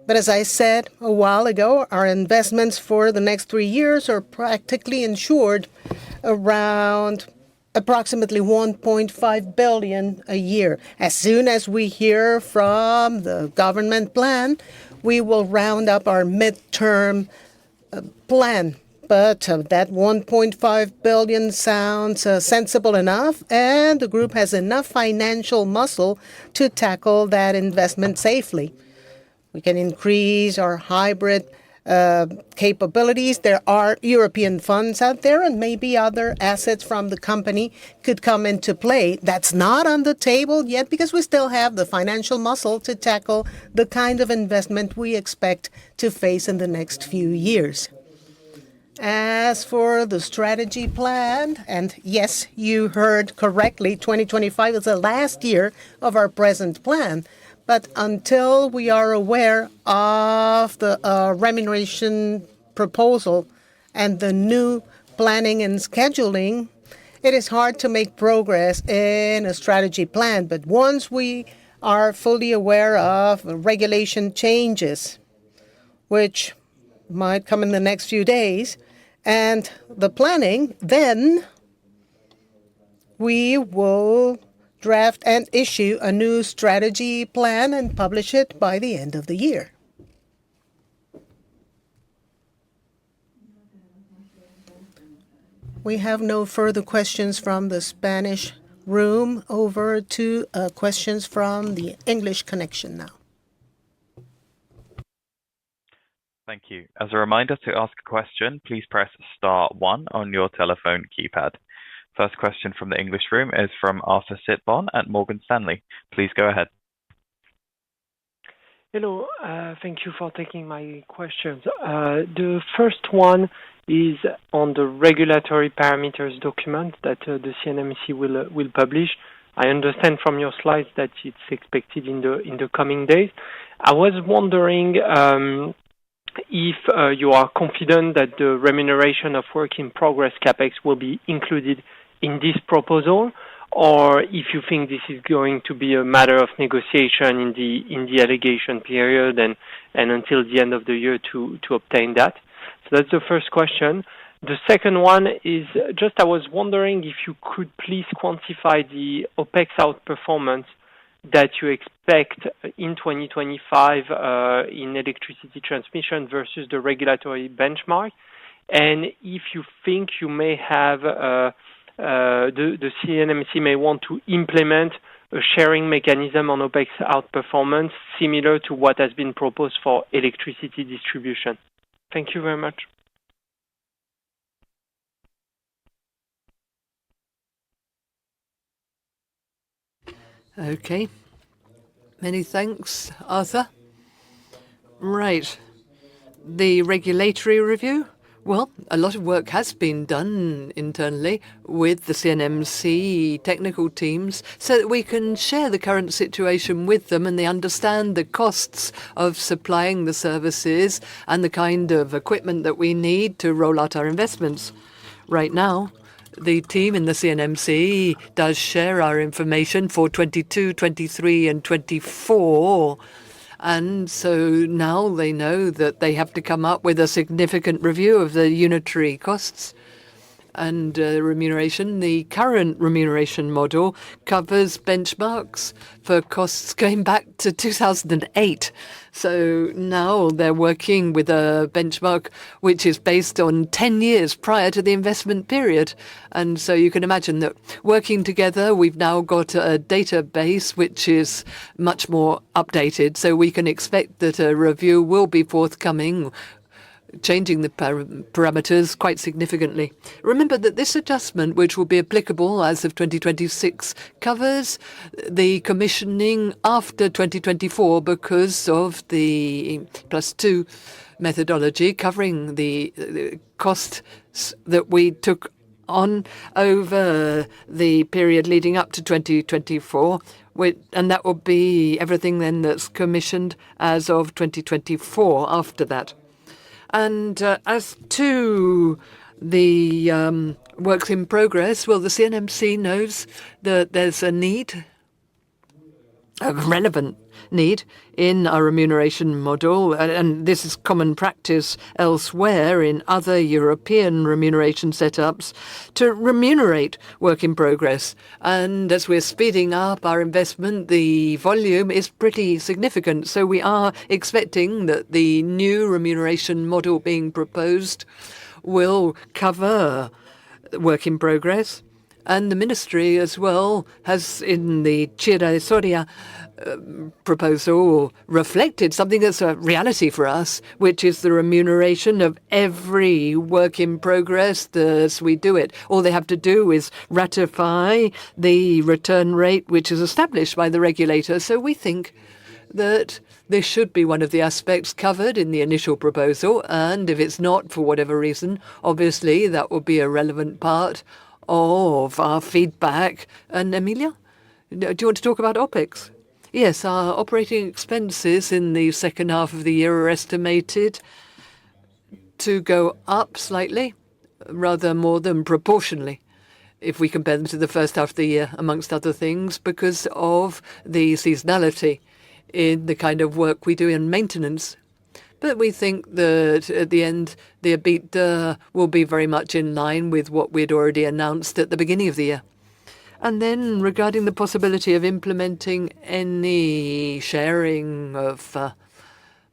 But as I said a while ago, our investments for the next 3 years are practically insured around approximately 1.5 billion a year. As soon as we hear from the government plan, we will round up our midterm plan. But that 1.5 billion sounds sensible enough, and the group has enough financial muscle to tackle that investment safely. We can increase our hybrid capabilities. There are European funds out there, and maybe other assets from the company could come into play. That's not on the table yet because we still have the financial muscle to tackle the kind of investment we expect to face in the next few years. As for the strategy plan, and yes, you heard correctly, 2025 is the last year of our present plan. But until we are aware of the remuneration proposal and the new planning and scheduling, it is hard to make progress in a strategy plan. But once we are fully aware of regulation changes, which might come in the next few days, and the planning, then we will draft and issue a new strategy plan and publish it by the end of the year. We have no further questions from the Spanish room. Over to questions from the English connection now. Thank you. As a reminder, to ask a question, please press *1 on your telephone keypad. First question from the English room is from Arthur Sitbon at Morgan Stanley. Please go ahead. Hello. Thank you for taking my questions. The first one is on the regulatory parameters document that the CNMC will publish. I understand from your slides that it's expected in the coming days. I was wondering if you are confident that the remuneration of work in progress CapEx will be included in this proposal, or if you think this is going to be a matter of negotiation in the allegation period and until the end of the year to obtain that. So that's the first question. The second one is just I was wondering if you could please quantify the OPEX outperformance that you expect in 2025 in electricity transmission versus the regulatory benchmark, and if you think you may have the CNMC may want to implement a sharing mechanism on OPEX outperformance similar to what has been proposed for electricity distribution. Thank you very much. Okay. Many thanks, Arthur. Right. The regulatory review? Well, a lot of work has been done internally with the CNMC technical teams so that we can share the current situation with them and they understand the costs of supplying the services and the kind of equipment that we need to roll out our investments. Right now, the team in the CNMC does share our information for 22, 23 and 24. And so now they know that they have to come up with a significant review of the unitary costs and remuneration. The current remuneration model covers benchmarks for costs going back to 2008. So now they're working with a benchmark which is based on 10 years prior to the investment period. And so you can imagine that working together, we've now got a database which is much more updated. So we can expect that a review will be forthcoming, changing the parameters quite significantly. Remember that this adjustment, which will be applicable as of 2026, covers the commissioning after 2024 because of the +2 methodology, covering the costs that we took on over the period leading up to 2024. And that will be everything then that's commissioned as of 2024 after that. And as to the works in progress, well, the CNMC knows that there's a need, a relevant need in our remuneration model, and this is common practice elsewhere in other European remuneration setups, to remunerate work in progress. And as we're speeding up our investment, the volume is pretty significant. So we are expecting that the new remuneration model being proposed will cover work in progress. And the ministry as well has, in the Chira Soria proposal, reflected something that's a reality for us, which is the remuneration of every work in progress as we do it. All they have to do is ratify the return rate, which is established by the regulator. So we think that this should be one of the aspects covered in the initial proposal. And if it's not, for whatever reason, obviously that will be a relevant part of our feedback. And Emilia, do you want to talk about OPEX? Yes, our operating expenses in the second half of the year are estimated to go up slightly, rather more than proportionally, if we compare them to the first half of the year, amongst other things, because of the seasonality in the kind of work we do in maintenance. But we think that at the end, the EBITDA will be very much in line with what we'd already announced at the beginning of the year. And then regarding the possibility of implementing any sharing of,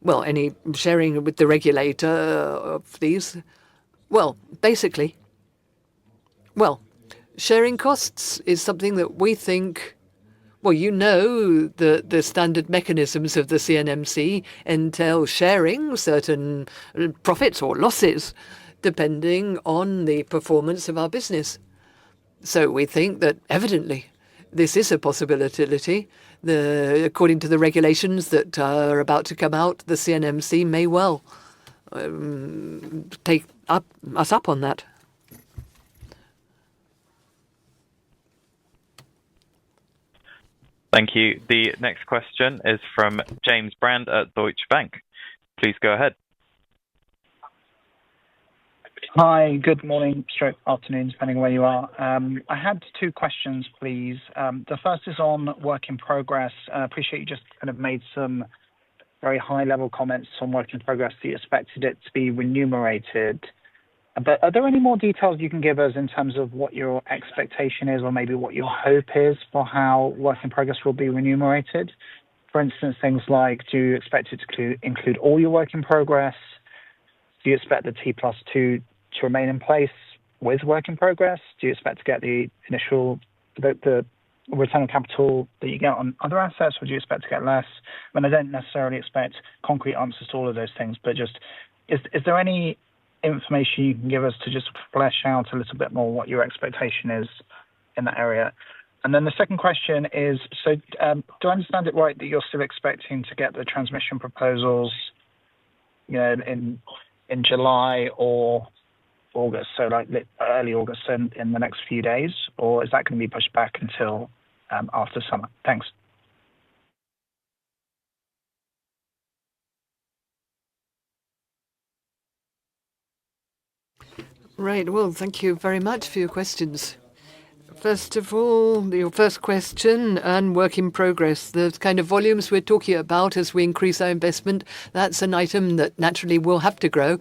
any sharing with the regulator of these, basically, sharing costs is something that we think, you know that the standard mechanisms of the CNMC entail sharing certain profits or losses depending on the performance of our business. So we think that evidently this is a possibility. According to the regulations that are about to come out, the CNMC may well take us up on that. Thank you. The next question is from James Brand at Deutsche Bank. Please go ahead. Hi, good morning, stroke afternoon, depending where you are. I had two questions, please. The first is on work in progress. I appreciate you just kind of made some very high-level comments on work in progress that you expected it to be remunerated. But are there any more details you can give us in terms of what your expectation is or maybe what your hope is for how work in progress will be remunerated? For instance, things like, do you expect it to include all your work in progress? Do you expect the T+2 to remain in place with work in progress? Do you expect to get the initial, the return on capital that you get on other assets, or do you expect to get less? I mean, I don't necessarily expect concrete answers to all of those things, but just, is there any information you can give us to just flesh out a little bit more what your expectation is in that area? And then the second question is, so do I understand it right that you're still expecting to get the transmission proposals, you know, in July or August, so like early August in the next few days, or is that going to be pushed back until after summer? Thanks. Right. Well, thank you very much for your questions. First of all, your first question and work in progress. The kind of volumes we're talking about as we increase our investment, that's an item that naturally will have to grow.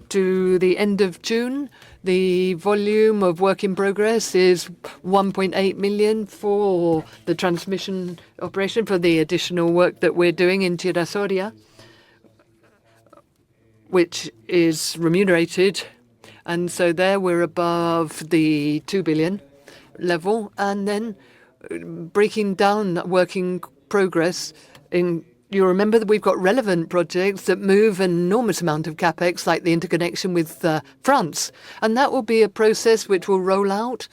To the end of June, the volume of work in progress is 1.8 million for the transmission operation, for the additional work that we're doing in Chira-Soria, which is remunerated. And so there we're above the 2 billion level. And then breaking down that work in progress, you remember that we've got relevant projects that move an enormous amount of capex, like the interconnection with France. And that will be a process which will roll out,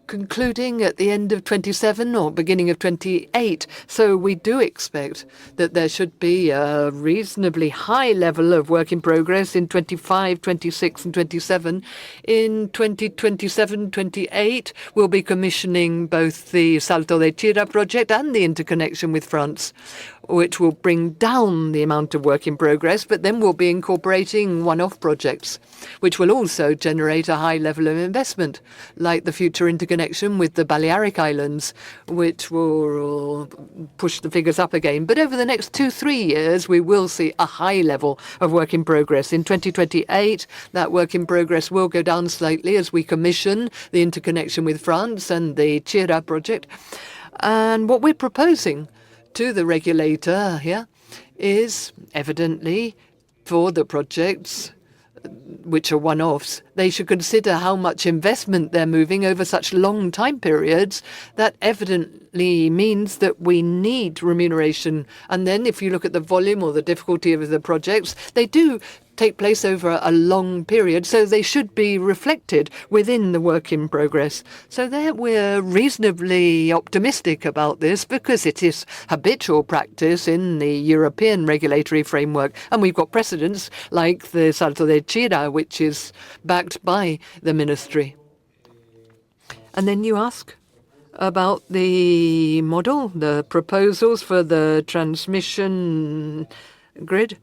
concluding at the end of 27 or beginning of 28. So we do expect that there should be a reasonably high level of work in progress in 25, 26 and 27. In 2027, 28, we'll be commissioning both the Salto de Chira project and the interconnection with France, which will bring down the amount of work in progress, but then we'll be incorporating one-off projects, which will also generate a high level of investment, like the future interconnection with the Balearic Islands, which will push the figures up again. But over the next 2-3 years, we will see a high level of work in progress. In 2028, that work in progress will go down slightly as we commission the interconnection with France and the Chira project. And what we're proposing to the regulator here is evidently for the projects which are one-offs, they should consider how much investment they're moving over such long time periods. That evidently means that we need remuneration. And then if you look at the volume or the difficulty of the projects, they do take place over a long period, so they should be reflected within the work in progress. So there we're reasonably optimistic about this because it is habitual practice in the European regulatory framework, and we've got precedents like the Salto de Chira, which is backed by the ministry. And then you ask about the model, the proposals for the transmission grid.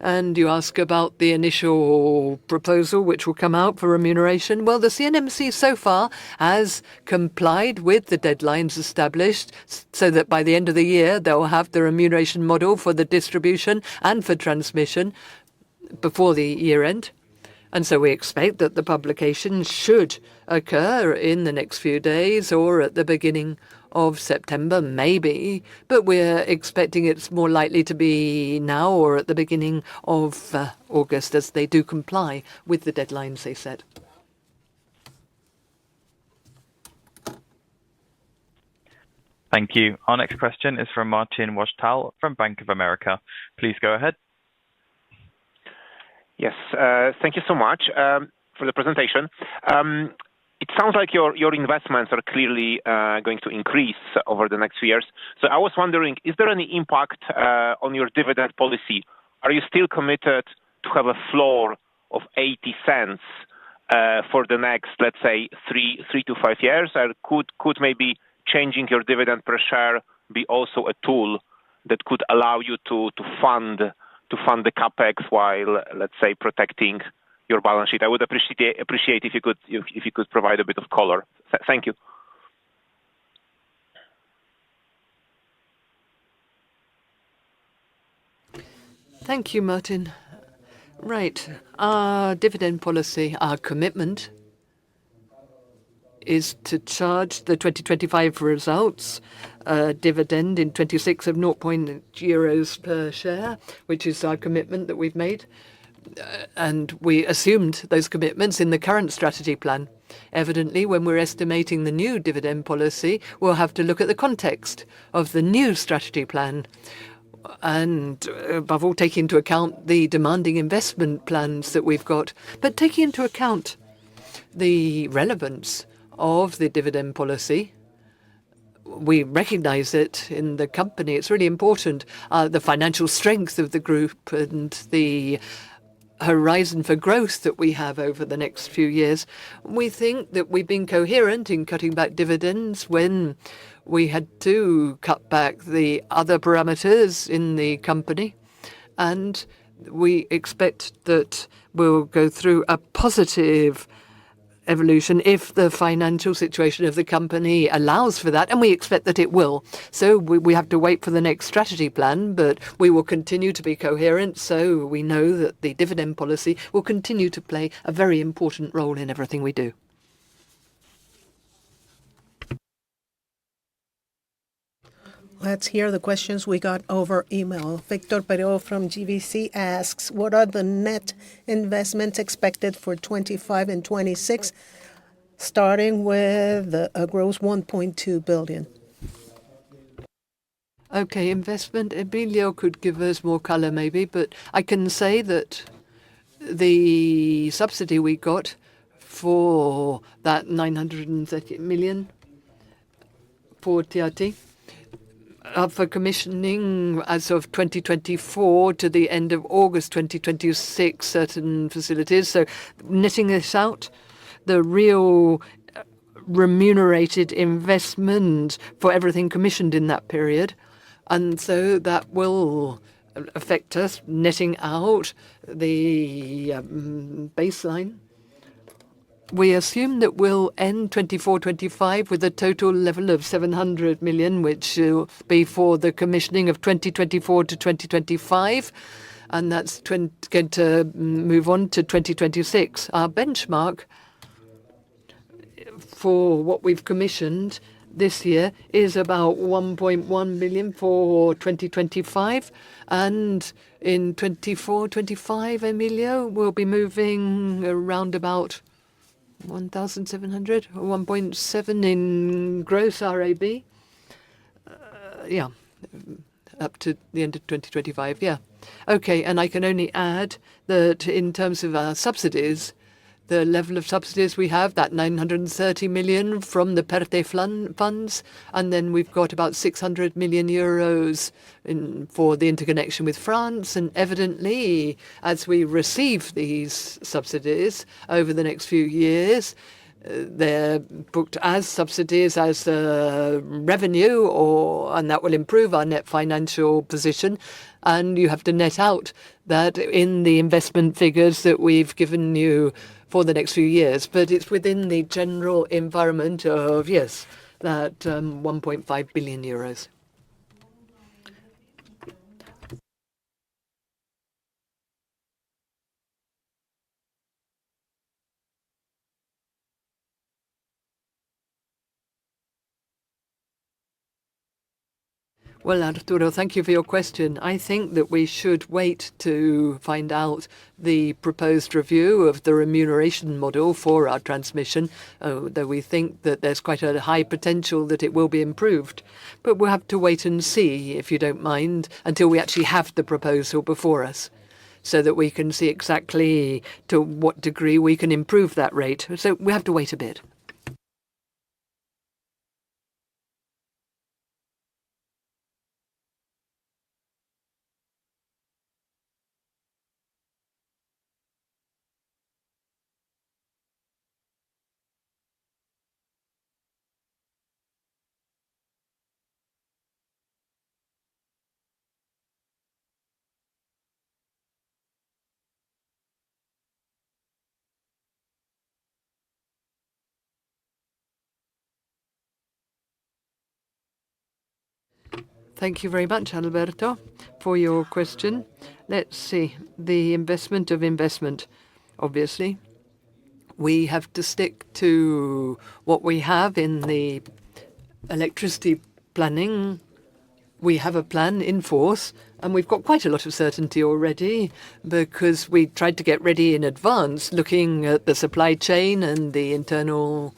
And you ask about the initial proposal which will come out for remuneration. Well, the CNMC so far has complied with the deadlines established so that by the end of the year they'll have the remuneration model for the distribution and for transmission before the year end. And so we expect that the publication should occur in the next few days or at the beginning of September, maybe. But we're expecting it's more likely to be now or at the beginning of August, as they do comply with the deadlines they set. Thank you. Our next question is from Martin Wachtal from Bank of America. Please go ahead. Yes, thank you so much for the presentation. it sounds like your investments are clearly going to increase over the next few years. So I was wondering, is there any impact on your dividend policy? Are you still committed to have a floor of 80 cents for the next, let's say, 3 to 5 years? Or could maybe changing your dividend per share be also a tool that could allow you to fund the capex while, let's say, protecting your balance sheet? I would appreciate if you could provide a bit of color. Thank you. Thank you, Martin. Right. Our dividend policy, our commitment is to charge the 2025 results dividend in 26 of 0.0 euros per share, which is our commitment that we've made. And we assumed those commitments in the current strategy plan. Evidently, when we're estimating the new dividend policy, we'll have to look at the context of the new strategy plan. And above all, take into account the demanding investment plans that we've got, but taking into account the relevance of the dividend policy. We recognize it in the company. It's really important, the financial strength of the group and the horizon for growth that we have over the next few years. We think that we've been coherent in cutting back dividends when we had to cut back the other parameters in the company. And we expect that we'll go through a positive evolution if the financial situation of the company allows for that, and we expect that it will. So we have to wait for the next strategy plan, but we will continue to be coherent, so we know that the dividend policy will continue to play a very important role in everything we do. Let's hear the questions we got over email. Victor Perot from GVC asks, what are the net investments expected for 25 and 26, starting with a gross 1.2 billion? Okay, investment. Emilio could give us more color maybe, but I can say that the subsidy we got for that 930 million for TRT, for commissioning as of 2024 to the end of August 2026, certain facilities. So netting this out, the real remunerated investment for everything commissioned in that period. And so that will affect us, netting out the baseline. We assume that we'll end 24-25 with a total level of 700 million, which will be for the commissioning of 2024 to 2025, and that's going to move on to 2026. Our benchmark for what we've commissioned this year is about 1.1 billion for 2025, and in 24-25, Emilio, we'll be moving around about 1,700 or 1.7 in gross RAB. Up to the end of 2025, yeah. Okay, and I can only add that in terms of our subsidies, the level of subsidies we have, that 930 million from the PERTE funds, and then we've got about 600 million euros for the interconnection with France. And evidently, as we receive these subsidies over the next few years, they're booked as subsidies, as revenue, and that will improve our net financial position. And you have to net out that in the investment figures that we've given you for the next few years. But it's within the general environment of, yes, that 1.5 billion euros. Well, Arturo, thank you for your question. I think that we should wait to find out the proposed review of the remuneration model for our transmission, though we think that there's quite a high potential that it will be improved. But we'll have to wait and see, if you don't mind, until we actually have the proposal before us, so that we can see exactly to what degree we can improve that rate. So we have to wait a bit. Thank you very much, Alberto, for your question. Let's see. The investment of investment, obviously. We have to stick to what we have in the electricity planning. We have a plan in force, and we've got quite a lot of certainty already because we tried to get ready in advance, looking at the supply chain and the internal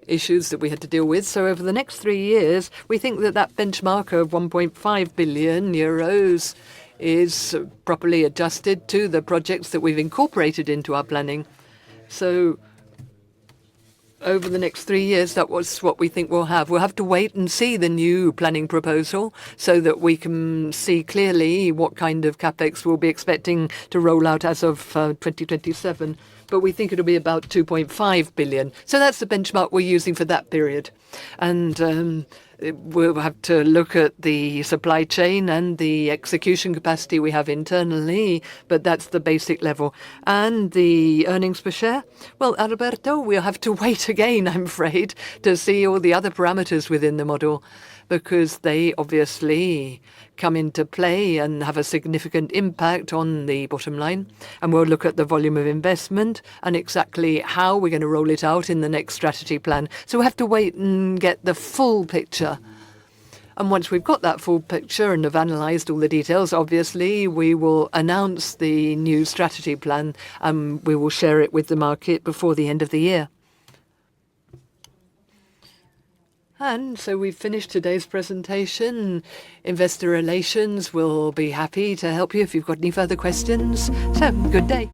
issues that we had to deal with. So over the next 3 years, we think that that benchmark of 1.5 billion euros is properly adjusted to the projects that we've incorporated into our planning. So over the next 3 years, that was what we think we'll have. We'll have to wait and see the new planning proposal so that we can see clearly what kind of capex we'll be expecting to roll out as of 2027. But we think it'll be about 2.5 billion. So that's the benchmark we're using for that period. And we'll have to look at the supply chain and the execution capacity we have internally, but that's the basic level. And the earnings per share? Well, Alberto, we'll have to wait again, I'm afraid, to see all the other parameters within the model, because they obviously come into play and have a significant impact on the bottom line. And we'll look at the volume of investment and exactly how we're going to roll it out in the next strategy plan. So we'll have to wait and get the full picture. And once we've got that full picture and have analysed all the details, obviously, we will announce the new strategy plan and we will share it with the market before the end of the year. And so we've finished today's presentation. Investor Relations will be happy to help you if you've got any further questions. So, good day.